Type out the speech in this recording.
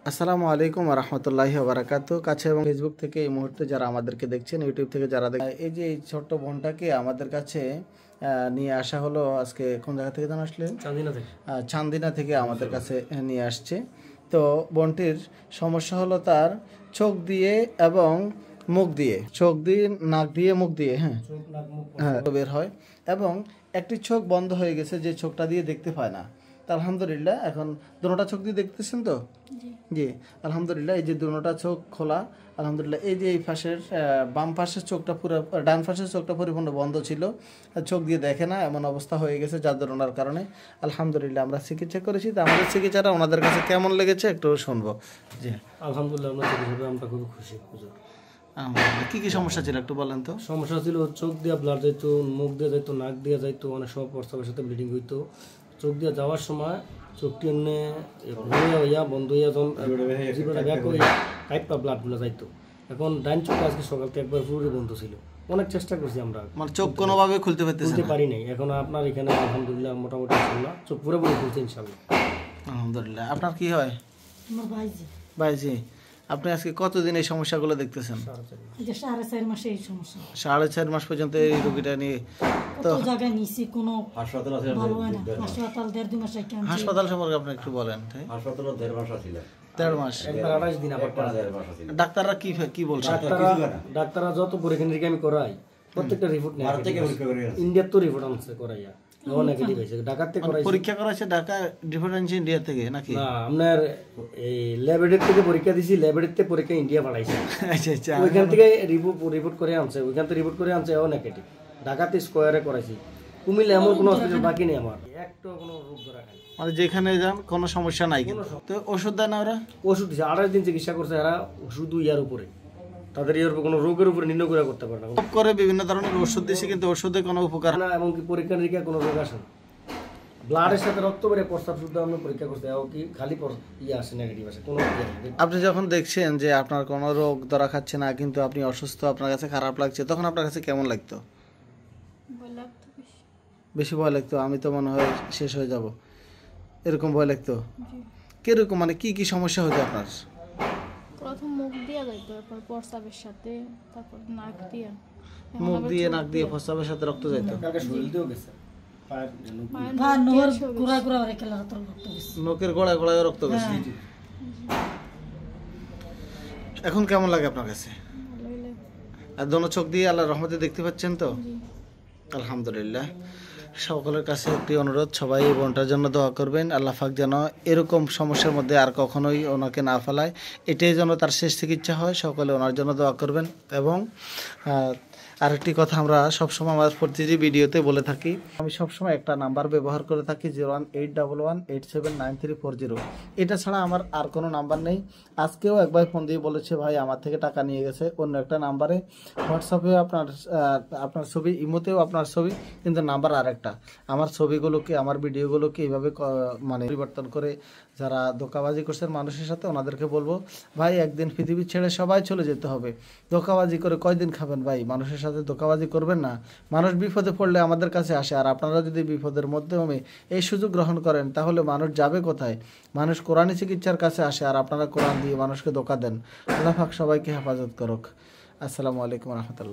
আসসালামু আলাইকুম ওয়া রাহমাতুল্লাহি ওয়া বারাকাতুহু। কাছে এবং ফেসবুক থেকে এই মুহূর্তে যারা আমাদেরকে দেখছেন, ইউটিউব থেকে যারা দেখছেন, এই যে এই ছোট্ট বোনটাকে আমাদের কাছে নিয়ে আসা হলো। আজকে কোন জায়গা থেকে জানা আসলে? চান্দিনা থেকে আমাদের কাছে নিয়ে আসছে। তো বোনটির সমস্যা হলো তার চোখ দিয়ে এবং মুখ দিয়ে, চোখ দিয়ে, নাক দিয়ে, মুখ দিয়ে, হ্যাঁ বের হয় এবং একটি চোখ বন্ধ হয়ে গেছে, যে চোখটা দিয়ে দেখতে পায় না। তা আলহামদুলিল্লাহ এখন দুটোটা চোখ দিয়ে দেখতেছেন তো? জি আলহামদুলিল্লাহ। এই যে দুটোটা চোখ খোলা আলহামদুলিল্লাহ। এই যে এই পাশের বাম পাশের চোখটা পুরো, ডান পাশের চোখটা পরিপূর্ণ বন্ধ ছিল, চোখ দিয়ে দেখে না এমন অবস্থা হয়ে গেছে জাদুটোনার কারণে। আলহামদুলিল্লাহ আমরা চিকিৎসা করেছি। তো আমাদের চিকিৎসাটা ওনাদের কাছে কেমন লেগেছে একটু শুনবো। জি আলহামদুলিল্লাহ আমরা খুব খুশি। কি কি সমস্যা ছিল একটু বলেন তো? সমস্যা ছিল চোখ দিয়ে ব্লাড যাইতো, মুখ দিয়ে যাইতো, নাক দিয়ে যাইতো, অনেক সময় প্রস্রাবের সাথে ব্লিডিং হইতো। চোখ দিয়ে যাওয়ার সময় চোখটি এমনি হইয়া বন্ধ হইয়া যখন ব্লাডগুলো যাইতো। এখন ডাইন চোখ আজকে সকাল থেকে একবার পুরোই বন্ধ ছিল। অনেক চেষ্টা করছি আমরা, মানে চোখ কোনোভাবে খুলতে পারি নাই। এখন আপনার এখানে আলহামদুলিল্লাহ মোটামুটি চোখ পুরোপুরি খুলছে ইনশাআল্লাহ। আলহামদুলিল্লাহ। আপনার কি হয়? ভাইজি, আপনি আজকে কতদিন এই সমস্যাগুলো দেখতেছেন? 4.5 মাসে এই সমস্যা। 4.5 মাস পর্যন্ত এই রোগীটা নিয়ে তো জায়গায় নিছি, কোনো হাসপাতাল আছে ভালো হয় না। হাসপাতাল 1.5-2 মাস আগে আনছি। হাসপাতাল সম্পর্কে আপনি একটু বলেন। হাসপাতাল 1.5 মাস ছিল। 1.5 মাস, একবার 28 দিন আবার 1.5 মাস ছিল। ডাক্তাররা কি বলছে? ডাক্তাররা যত পরীক্ষা নিরীক্ষা আমি করাই প্রত্যেকটা রিপোর্ট নেই। ভারত থেকে পরীক্ষা করে আসছে। ইন্ডিয়ার তো রিপোর্ট আনছে করাইয়া, ও নেগেটিভ হইছে। ঢাকাতে করাইছে, পরীক্ষা করাইছে ঢাকা ডিফারেন্স ইন্ডিয়া থেকে নাকি? না, আপনার এই ল্যাবরেটরি থেকে পরীক্ষা দিছি, ল্যাবরেটরি থেকে পরীক্ষা ইন্ডিয়া পাঠাইছে। আচ্ছা আচ্ছা, ওইখান থেকে রিপোর্ট করে আনছে, ওইখান থেকে রিপোর্ট করে আনছে, ও নেগেটিভ। ঢাকাতে স্কয়ারে করাইছি। কুমিল্লা এমন কোনো হসপিটাল বাকি নেই আমার, একটা কোনো রোগ ধরা খাই। মানে যেখানে যান কোনো সমস্যা নাই, কিন্তু তো ওষুধ দেয় না ওরা? ওষুধ দিছে, 28 দিন চিকিৎসা করছে এরা, শুধু ইয়ার উপরে, তাদের এর কোনো রোগের উপরে নির্ণয় করতে পারে না। করে বিভিন্ন ধরনের ওষুধ দিছে, কিন্তু ওষুধে কোনো উপকার না, এমনকি পরীক্ষা নিরীক্ষা কোনো রোগ আসে না। ব্লাডের সাথে রক্ত বেড়ে প্রস্তাব শুদ্ধ আমরা পরীক্ষা করতে, কি খালি ইয়ে আসে, নেগেটিভ আসে, কোনো। আপনি যখন দেখছেন যে আপনার কোনো রোগ ধরা খাচ্ছে না, কিন্তু আপনি অসুস্থ, আপনার কাছে খারাপ লাগছে, তখন আপনার কাছে কেমন লাগতো? বেশি ভয় লাগতো। আমি তো মনে হয় শেষ হয়ে যাব, এরকম ভয় লাগতো। কিরকম, মানে কি কি সমস্যা হতো আপনার? প্রথম মুখ দিয়ে যাইতো, তারপর প্রস্রাবের সাথে, তারপর নাক দিয়ে, মুখ দিয়ে, নাক দিয়ে, প্রস্রাবের সাথে রক্ত যাইতো। নখের গোড়ায় গোড়ায় রক্ত গেছে। এখন কেমন লাগে আপনার কাছে? আর দোনো চোখ দিয়ে আল্লাহর রহমতে দেখতে পাচ্ছেন তো? আলহামদুলিল্লাহ। সকলের কাছে একটি অনুরোধ, সবাই এই বোনটার জন্য দোয়া করবেন। আল্লাহ পাক যেন এরকম সমস্যার মধ্যে আর কখনোই ওনাকে না ফেলায়, এটাই যেন তার শেষ চিকিৎসা হয়। সকলে ওনার জন্য দোয়া করবেন। এবং আরেকটি কথা আমরা সবসময় আমার প্রতিটি ভিডিওতে বলে থাকি, আমি সবসময় একটা নাম্বার ব্যবহার করে থাকি, 018111879340। এটা ছাড়া আমার আর কোনো নাম্বার নেই। আজকেও এক ভাই ফোন দিয়ে বলেছে, ভাই আমার থেকে টাকা নিয়ে গেছে অন্য একটা নাম্বারে। হোয়াটসঅ্যাপে আপনার ছবি, ইমোতেও আপনার ছবি, কিন্তু নাম্বার আরেকটা। আমার ছবিগুলোকে, আমার ভিডিওগুলোকে এইভাবে মানে পরিবর্তন করে যারা ধোঁকাবাজি করছেন মানুষের সাথে, ওনাদেরকে বলবো, ভাই একদিন পৃথিবী ছেড়ে সবাই চলে যেতে হবে। ধোঁকাবাজি করে কয়দিন খাবেন ভাই? মানুষের সাথে ধোঁকাবাজি করবেন না। মানুষ বিপদে পড়লে আমাদের কাছে আসে, আর আপনারা যদি বিপদের মাধ্যমে এই সুযোগ গ্রহণ করেন, তাহলে মানুষ যাবে কোথায়? মানুষ কোরআনী চিকিৎসার কাছে আসে, আর আপনারা কোরআন দিয়ে মানুষকে ধোঁকা দেন। আল্লাহ পাক সবাইকে হেফাজত করুক। আসসালামু আলাইকুম রহমতুল্লাহ।